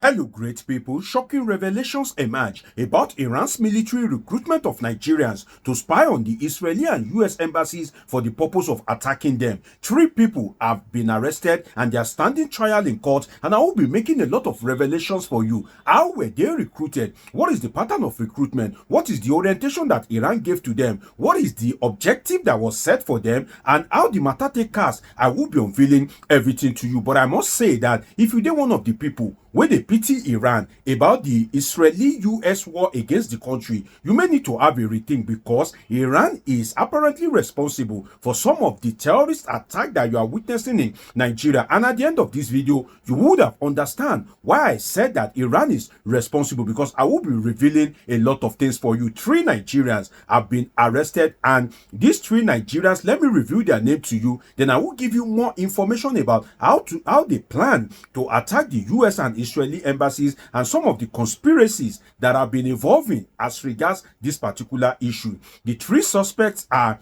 Hello, great people. Shocking revelations emerge about Iran's military recruitment of Nigerians to spy on the Israeli and US embassies for the purpose of attacking them. 3 people have been arrested and they are standing trial in court, and I will be making a lot of revelations for you. How were they recruited? What is the pattern of recruitment? What is the orientation that Iran gave to them? What is the objective that was set for them? And how the matter take cast? I will be unveiling everything to you. But I must say that if you dey one of the people when they pity Iran about the Israeli-US war against the country, you may need to have a rethink, because Iran is apparently responsible for some of the terrorist attacks that you are witnessing in Nigeria. And at the end of this video, you would have understand why I said that Iran is responsible, because I will be revealing a lot of things for you. 3 Nigerians have been arrested, and these 3 Nigerians, let me reveal their name to you. Then I will give you more information about how they plan to attack the US and Israeli embassies, and some of the conspiracies that have been evolving as regards this particular issue. The 3 suspects are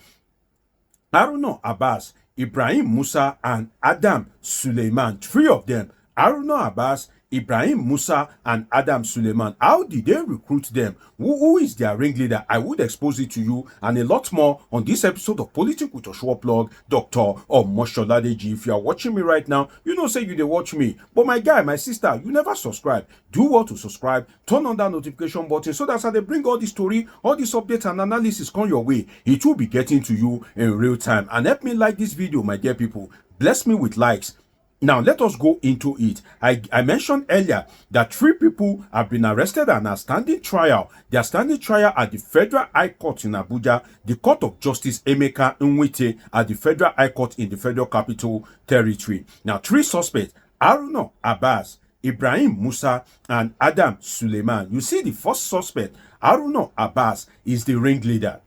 Haruna Abbas, Ibrahim Musa, and Adam Suleiman. 3 of them, Haruna Abbas, Ibrahim Musa, and Adam Suleiman. How did they recruit them? Who is their ringleader? I would expose it to you and a lot more on this episode of Politics with Joshua Plug, Dr. Omosholadeji. If you are watching me right now, you know say you dey watch me. But my guy, my sister, you never subscribe. Do what to subscribe. Turn on that notification button so that as they bring all this story, all this updates and analysis come your way, it will be getting to you in real time. And help me like this video, my dear people. Bless me with likes. Now, let us go into it. I mentioned earlier that 3 people have been arrested and are standing trial. They are standing trial at the Federal High Court in Abuja, the Court of Justice Emeka Nwite at the Federal High Court in the Federal Capital Territory. Now, 3 suspects, Haruna Abbas, Ibrahim Musa, and Adam Suleiman. You see, the first suspect, Haruna Abbas, is the ringleader.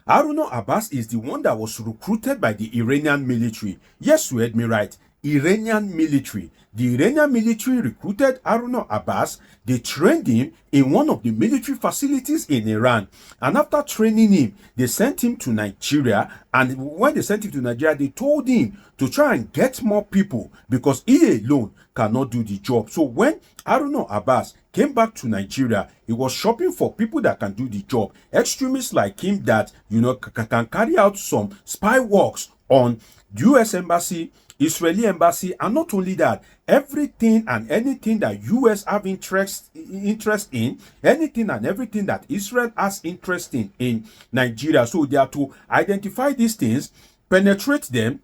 Haruna Abbas is the one that was recruited by the Iranian military. Yes, you heard me right. Iranian military. The Iranian military recruited Haruna Abbas. They trained him in one of the military facilities in Iran. And after training him, they sent him to Nigeria. And when they sent him to Nigeria, they told him to try and get more people, because he alone cannot do the job. So when Haruna Abbas came back to Nigeria, he was shopping for people that can do the job. Extremists like him that, can carry out some spy works on US embassy, Israeli embassy, and not only that, everything and anything that US have interest in, anything and everything that Israel has interest in Nigeria. So they are to identify these things, penetrate them,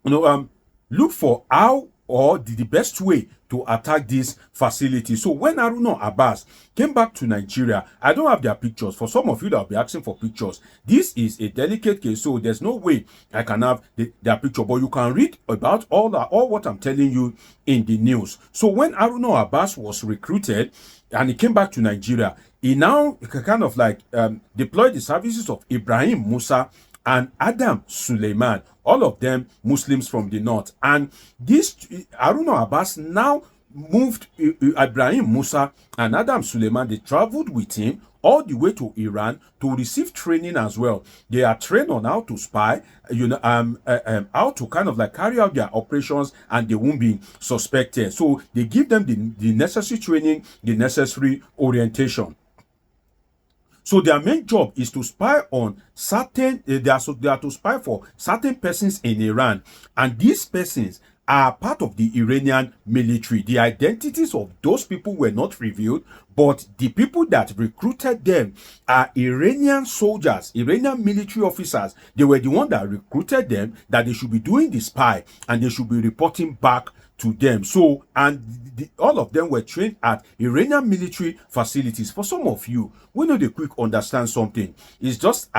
look for how or the best way to attack this facility. So when Haruna Abbas came back to Nigeria, I don't have their pictures. For some of you that will be asking for pictures, this is a delicate case, so there's no way I can have their picture, but you can read about all what I'm telling you in the news. So when Haruna Abbas was recruited and he came back to Nigeria, he now kind of like deployed the services of Ibrahim Musa and Adam Suleiman, all of them Muslims from the north. And this Haruna Abbas now moved Ibrahim Musa and Adam Suleiman. They traveled with him all the way to Iran to receive training as well. They are trained on how to spy, how to kind of like carry out their operations, and they won't be suspected. So they give them the necessary training, the necessary orientation. So their main job is to spy on certain, they are to spy for certain persons in Iran. And these persons are part of the Iranian military. The identities of those people were not revealed, but the people that recruited them are Iranian soldiers, Iranian military officers. They were the one that recruited them, that they should be doing the spy and they should be reporting back to them. So, and all of them were trained at Iranian military facilities. For some of you, we know they quick understand something. It's just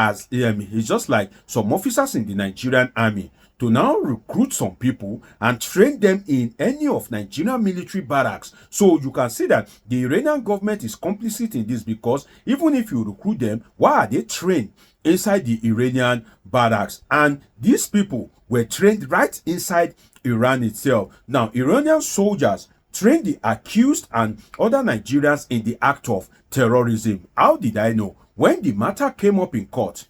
like some officers in the Nigerian army to now recruit some people and train them in any of Nigerian military barracks. So you can see that the Iranian government is complicit in this, because even if you recruit them, why are they trained inside the Iranian barracks? And these people were trained right inside Iran itself. Now, Iranian soldiers trained the accused and other Nigerians in the act of terrorism. How did I know? When the matter came up in court,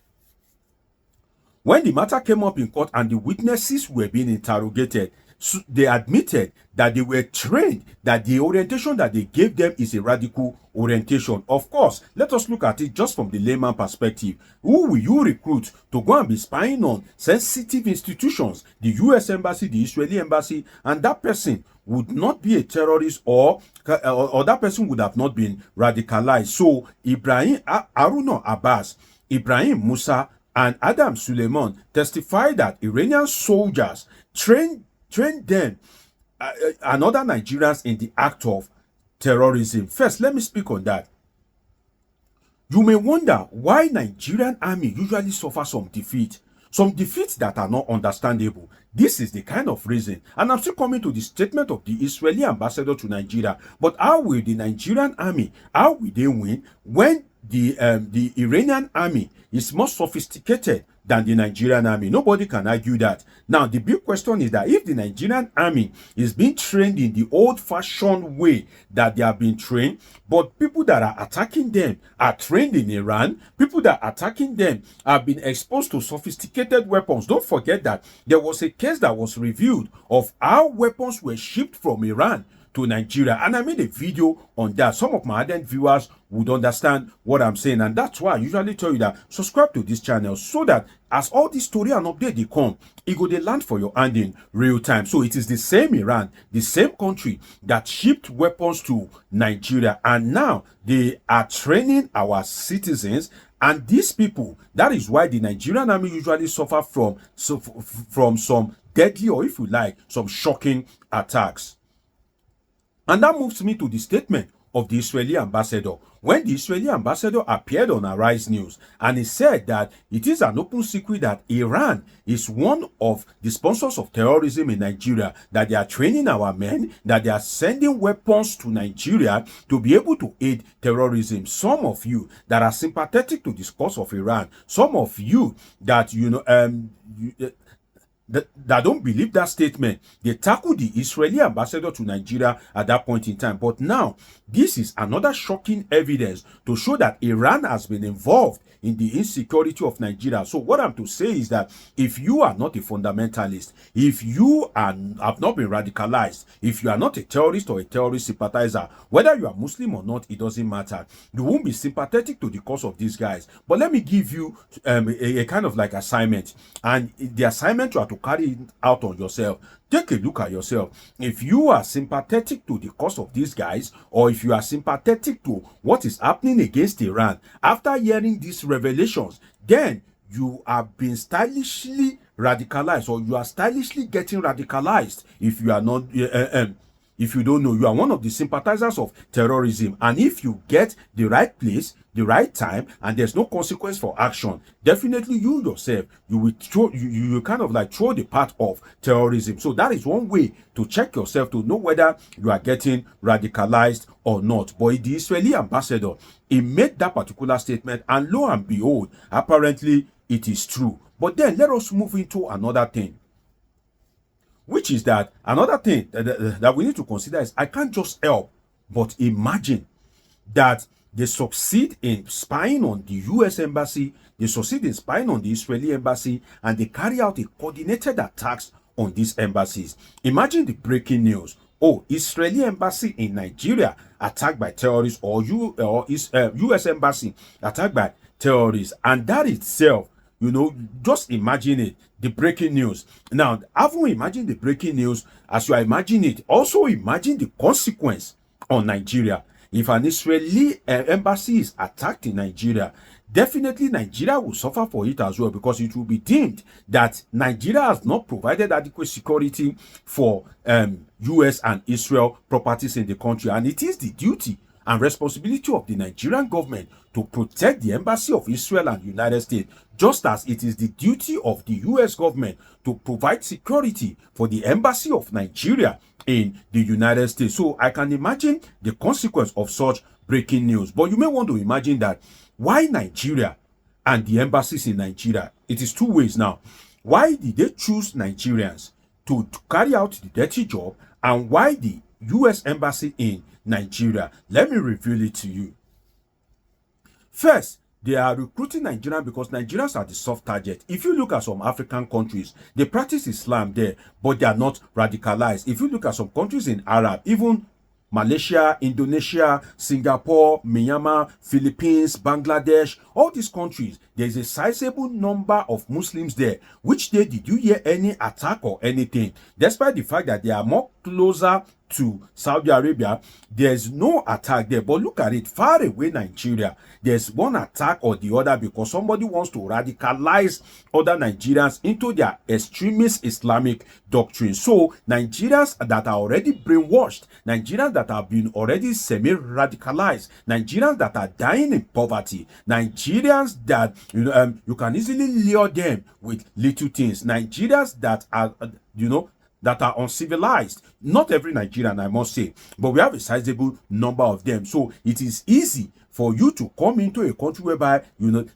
and the witnesses were being interrogated, they admitted that they were trained, that the orientation that they gave them is a radical orientation. Of course, let us look at it just from the layman perspective. Who will you recruit to go and be spying on sensitive institutions, the US Embassy, the Israeli Embassy, and that person would not be a terrorist, or that person would have not been radicalized. So Ibrahim Haruna Abbas, Ibrahim Musa, and Adam Suleiman testified that Iranian soldiers trained them and other Nigerians in the act of terrorism. First, let me speak on that. You may wonder why Nigerian army usually suffer some defeats that are not understandable. This is the kind of reason. And I'm still coming to the statement of the Israeli ambassador to Nigeria. But how will the Nigerian army, how will they win when the Iranian army is more sophisticated than the Nigerian army? Nobody can argue that. Now, the big question is that if the Nigerian army is being trained in the old-fashioned way that they have been trained, but people that are attacking them are trained in Iran, people that are attacking them have been exposed to sophisticated weapons. Don't forget that there was a case that was reviewed of how weapons were shipped from Iran to Nigeria, and I made a video on that. Some of my ardent viewers would understand what I'm saying, and that's why I usually tell you that subscribe to this channel, so that as all this story and update they come, it go they land for your hand in real time. So it is the same Iran, the same country that shipped weapons to Nigeria, and now they are training our citizens. And these people, that is why the Nigerian army usually suffer from some deadly, or if you like, some shocking attacks. And that moves me to the statement of the Israeli ambassador. When the Israeli ambassador appeared on Arise News, and he said that it is an open secret that Iran is one of the sponsors of terrorism in Nigeria, that they are training our men, that they are sending weapons to Nigeria to be able to aid terrorism. Some of you that are sympathetic to the cause of Iran, some of you that, that don't believe that statement, they tackled the Israeli ambassador to Nigeria at that point in time. But now, this is another shocking evidence to show that Iran has been involved in the insecurity of Nigeria. So what I'm to say is that if you are not a fundamentalist, if you have not been radicalized, if you are not a terrorist or a terrorist sympathizer, whether you are Muslim or not, it doesn't matter. You won't be sympathetic to the cause of these guys. But let me give you a kind of like assignment, and the assignment you have to carry it out on yourself. Take a look at yourself. If you are sympathetic to the cause of these guys, or if you are sympathetic to what is happening against Iran, after hearing these revelations, then you have been stylishly radicalized, or you are stylishly getting radicalized. If you are not, if you don't know, you are one of the sympathizers of terrorism. And if you get the right place, the right time, and there's no consequence for action, definitely you yourself, you will throw, you kind of like throw the part of terrorism. So that is one way to check yourself, to know whether you are getting radicalized or not. But the Israeli ambassador, he made that particular statement, and lo and behold, apparently it is true. But then let us move into another thing, which is that another thing that we need to consider is, I can't just help but imagine that they succeed in spying on the US Embassy, they succeed in spying on the Israeli Embassy, and they carry out a coordinated attacks on these embassies. Imagine the breaking news. Oh, Israeli Embassy in Nigeria attacked by terrorists, or US Embassy attacked by terrorists. And that itself, just imagine it, the breaking news. Now, having imagined the breaking news, as you are imagining it, also imagine the consequence on Nigeria. If an Israeli embassy is attacked in Nigeria, definitely Nigeria will suffer for it as well, because it will be deemed that Nigeria has not provided adequate security for US and Israel properties in the country. And it is the duty and responsibility of the Nigerian government to protect the embassy of Israel and United States, just as it is the duty of the US government to provide security for the embassy of Nigeria in the United States. So I can imagine the consequence of such breaking news. But you may want to imagine that, why Nigeria and the embassies in Nigeria? It is two ways now. Why did they choose Nigerians to carry out the dirty job, and why the US embassy in Nigeria? Let me reveal it to you. First, They are recruiting Nigerians because Nigerians are the soft target. If you look at some African countries, they practice Islam there, but they are not radicalized. If you look at some countries in Arab, even Malaysia, Indonesia, Singapore, Myanmar, Philippines, Bangladesh, all these countries, there is a sizable number of Muslims there. Which day did you hear any attack or anything? Despite the fact that they are more closer to Saudi Arabia, there's no attack there. But look at it, far away Nigeria, there's one attack or the other because somebody wants to radicalize other Nigerians into their extremist Islamic doctrine. So Nigerians that are already brainwashed, Nigerians that have been already semi-radicalized, Nigerians that are dying in poverty, Nigerians that you can easily lure them with little things, Nigerians that are that are uncivilized. Not every Nigerian, I must say, but we have a sizable number of them. So it is easy for you to come into a country whereby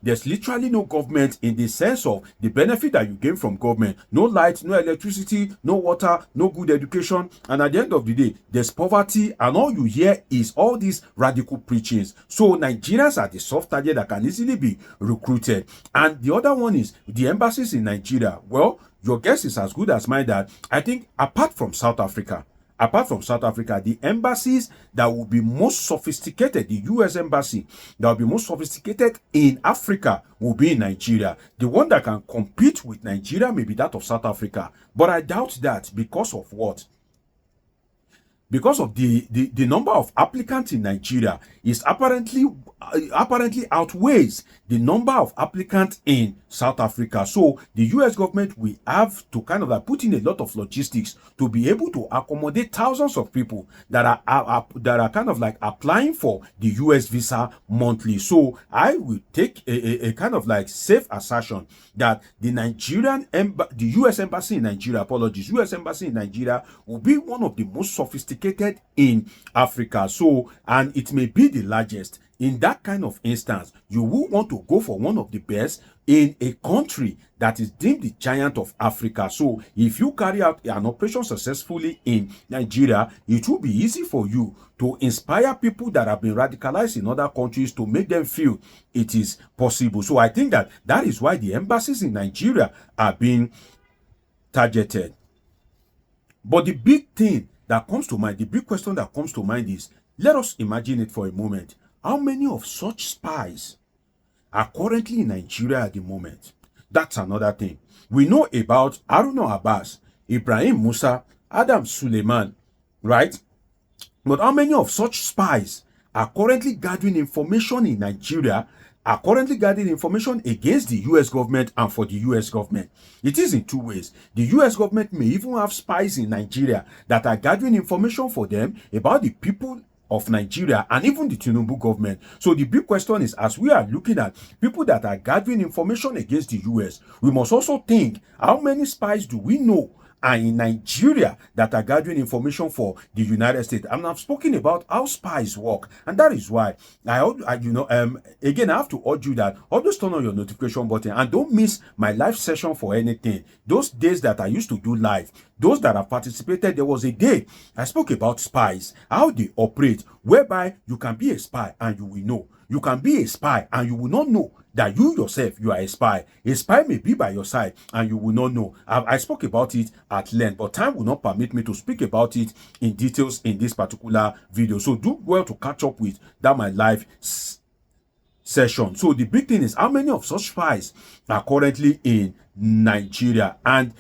there's literally no government in the sense of the benefit that you gain from government. No light, no electricity, no water, no good education, and at the end of the day, there's poverty, and all you hear is all these radical preachings. So Nigerians are the soft target that can easily be recruited. And the other one is the embassies in Nigeria. Well, your guess is as good as mine that I think apart from South Africa, the embassies that will be most sophisticated, the US embassy that will be most sophisticated in Africa will be in Nigeria. The one that can compete with Nigeria may be that of South Africa. But I doubt that because of what? Because of the number of applicants in Nigeria is apparently outweighs the number of applicants in South Africa. So the US government will have to kind of like put in a lot of logistics to be able to accommodate thousands of people that are kind of like applying for the US visa monthly. So I will take a kind of like safe assertion that the US embassy in Nigeria, US embassy in Nigeria will be one of the most sophisticated in Africa. So, and it may be the largest. In that kind of instance, you will want to go for one of the best in a country that is deemed the giant of Africa. So if you carry out an operation successfully in Nigeria, it will be easy for you to inspire people that have been radicalized in other countries to make them feel it is possible. So I think that is why the embassies in Nigeria are being targeted. But the big thing that comes to mind, the big question that comes to mind is, let us imagine it for a moment. How many of such spies are currently in Nigeria at the moment? That's another thing. We know about Haruna Abbas, Ibrahim Musa, Adam Suleiman, right? But how many of such spies are currently gathering information in Nigeria, are currently gathering information against the US government and for the US government? It is in two ways. The US government may even have spies in Nigeria that are gathering information for them about the people of Nigeria and even the Tinubu government. So the big question is, as we are looking at people that are gathering information against the US, we must also think, how many spies do we know are in Nigeria that are gathering information for the United States? And I've spoken about how spies work, and that is why again, I have to urge you that always turn on your notification button and don't miss my live session for anything. Those days that I used to do live, those that have participated, there was a day I spoke about spies, how they operate, whereby you can be a spy and you will know. You can be a spy and you will not know that you yourself, you are a spy. A spy may be by your side and you will not know. I spoke about it at length, but time will not permit me to speak about it in details in this particular video. So do well to catch up with that my live session. So the big thing is, how many of such spies are currently in Nigeria? And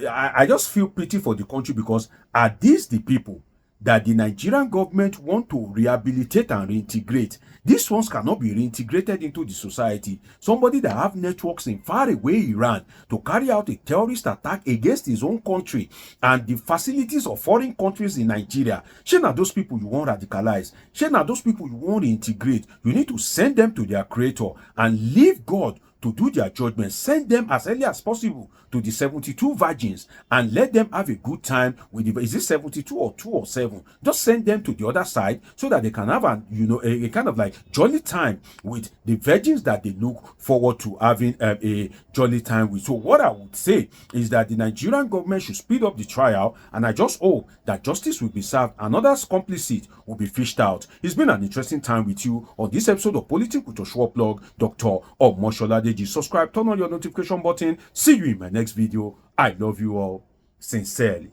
I just feel pity for the country, because are these the people that the Nigerian government want to rehabilitate and reintegrate? These ones cannot be reintegrated into the society. Somebody that have networks in faraway Iran to carry out a terrorist attack against his own country and the facilities of foreign countries in Nigeria. Shey those people you want radicalize. Shey those people you want reintegrate. You need to send them to their creator and leave God to do their judgment, send them as early as possible to the 72 virgins and let them have a good time with the, is it 72 or 2 or 7? Just send them to the other side so that they can have a kind of like jolly time with the virgins that they look forward to having a jolly time with. So what I would say is that the Nigerian government should speed up the trial, and I just hope that justice will be served and others complicit will be fished out. It's been an interesting time with you on this episode of Politics with Joshua Plug, Dr. Omosoladeji. Subscribe, turn on your notification button. See you in my next video. I love you all sincerely.